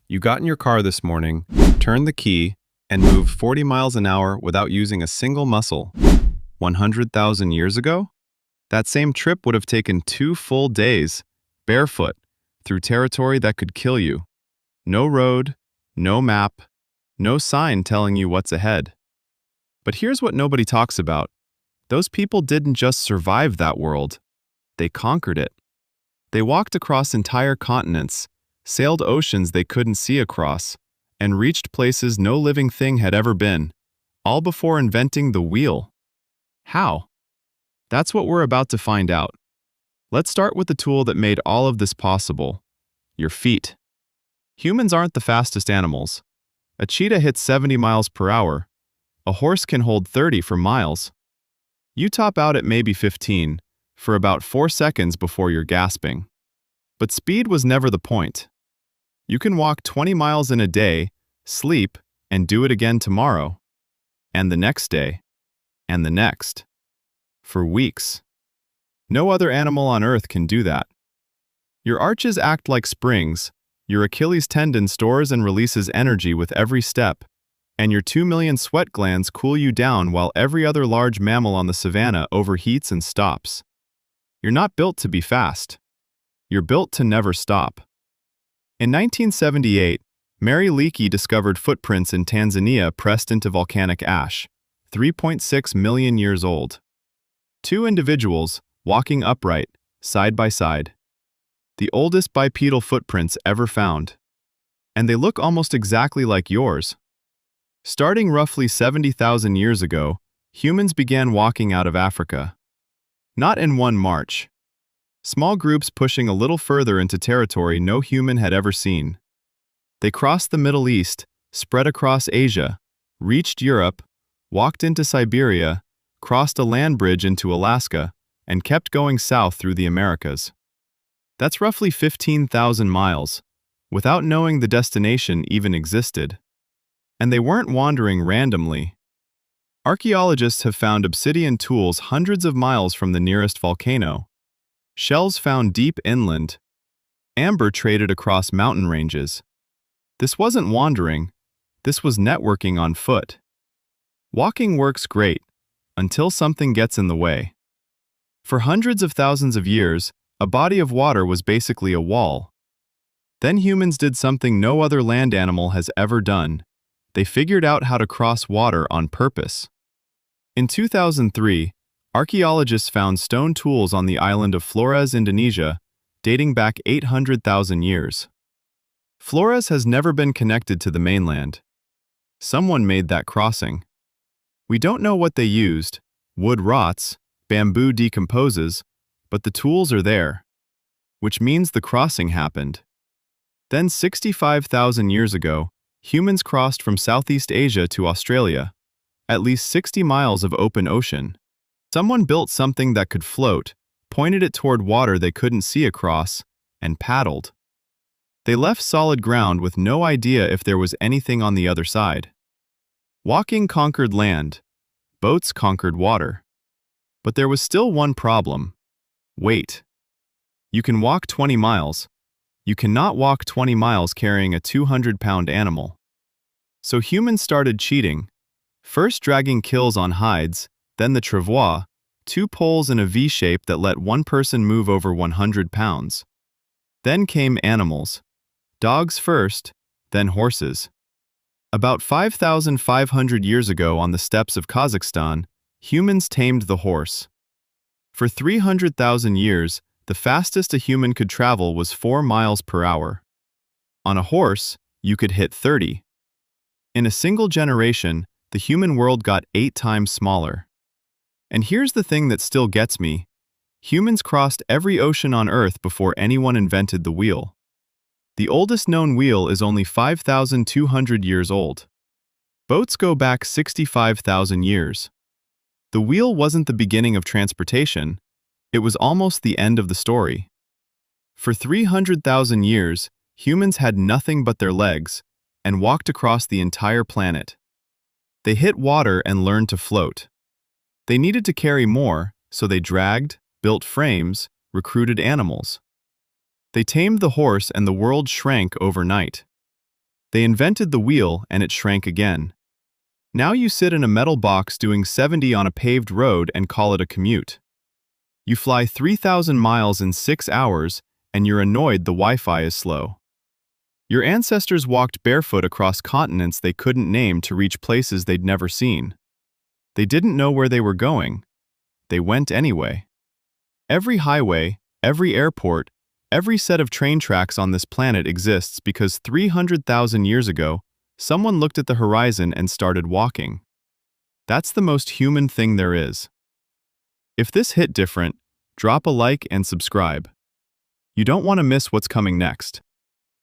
You got in your car this morning, turned the key, and moved 40 miles an hour without using a single muscle. 100,000 years ago? That same trip would have taken 2 full days, barefoot, through territory that could kill you. No road, no map, no sign telling you what's ahead. But here's what nobody talks about. Those people didn't just survive that world, they conquered it. They walked across entire continents, sailed oceans they couldn't see across, and reached places no living thing had ever been, all before inventing the wheel. How? That's what we're about to find out. Let's start with the tool that made all of this possible: your feet. Humans aren't the fastest animals. A cheetah hits 70 miles per hour. A horse can hold 30 for miles. You top out at maybe 15, for about 4 seconds before you're gasping. But speed was never the point. You can walk 20 miles in a day, sleep, and do it again tomorrow. And the next day. And the next. For weeks. No other animal on Earth can do that. Your arches act like springs, your Achilles tendon stores and releases energy with every step, and your 2 million sweat glands cool you down while every other large mammal on the savanna overheats and stops. You're not built to be fast. You're built to never stop. In 1978, Mary Leakey discovered footprints in Tanzania pressed into volcanic ash, 3.6 million years old. Two individuals, walking upright, side by side. The oldest bipedal footprints ever found. And they look almost exactly like yours. Starting roughly 70,000 years ago, humans began walking out of Africa. Not in one march. Small groups pushing a little further into territory no human had ever seen. They crossed the Middle East, spread across Asia, reached Europe, walked into Siberia, crossed a land bridge into Alaska, and kept going south through the Americas. That's roughly 15,000 miles, without knowing the destination even existed. And they weren't wandering randomly. Archaeologists have found obsidian tools hundreds of miles from the nearest volcano, shells found deep inland, amber traded across mountain ranges. This wasn't wandering, this was networking on foot. Walking works great, until something gets in the way. For hundreds of thousands of years, a body of water was basically a wall. Then humans did something no other land animal has ever done. They figured out how to cross water on purpose. In 2003, archaeologists found stone tools on the island of Flores, Indonesia, dating back 800,000 years. Flores has never been connected to the mainland. Someone made that crossing. We don't know what they used. Wood rots, bamboo decomposes, but the tools are there. Which means the crossing happened. Then 65,000 years ago, humans crossed from Southeast Asia to Australia, at least 60 miles of open ocean. Someone built something that could float, pointed it toward water they couldn't see across, and paddled. They left solid ground with no idea if there was anything on the other side. Walking conquered land. Boats conquered water. But there was still one problem. Weight. You can walk 20 miles. You cannot walk 20 miles carrying a 200-pound animal. So humans started cheating. First dragging kills on hides, then the travois, 2 poles in a V shape that let one person move over 100 pounds. Then came animals. Dogs first, then horses. About 5,500 years ago on the steppes of Kazakhstan, humans tamed the horse. For 300,000 years, the fastest a human could travel was 4 miles per hour. On a horse, you could hit 30. In a single generation, the human world got 8 times smaller. And here's the thing that still gets me. Humans crossed every ocean on Earth before anyone invented the wheel. The oldest known wheel is only 5,200 years old. Boats go back 65,000 years. The wheel wasn't the beginning of transportation, it was almost the end of the story. For 300,000 years, humans had nothing but their legs, and walked across the entire planet. They hit water and learned to float. They needed to carry more, so they dragged, built frames, recruited animals. They tamed the horse and the world shrank overnight. They invented the wheel and it shrank again. Now you sit in a metal box doing 70 on a paved road and call it a commute. You fly 3,000 miles in 6 hours and you're annoyed the Wi-Fi is slow. Your ancestors walked barefoot across continents they couldn't name to reach places they'd never seen. They didn't know where they were going. They went anyway. Every highway, every airport, every set of train tracks on this planet exists because 300,000 years ago, someone looked at the horizon and started walking. That's the most human thing there is. If this hit different, drop a like and subscribe. You don't want to miss what's coming next.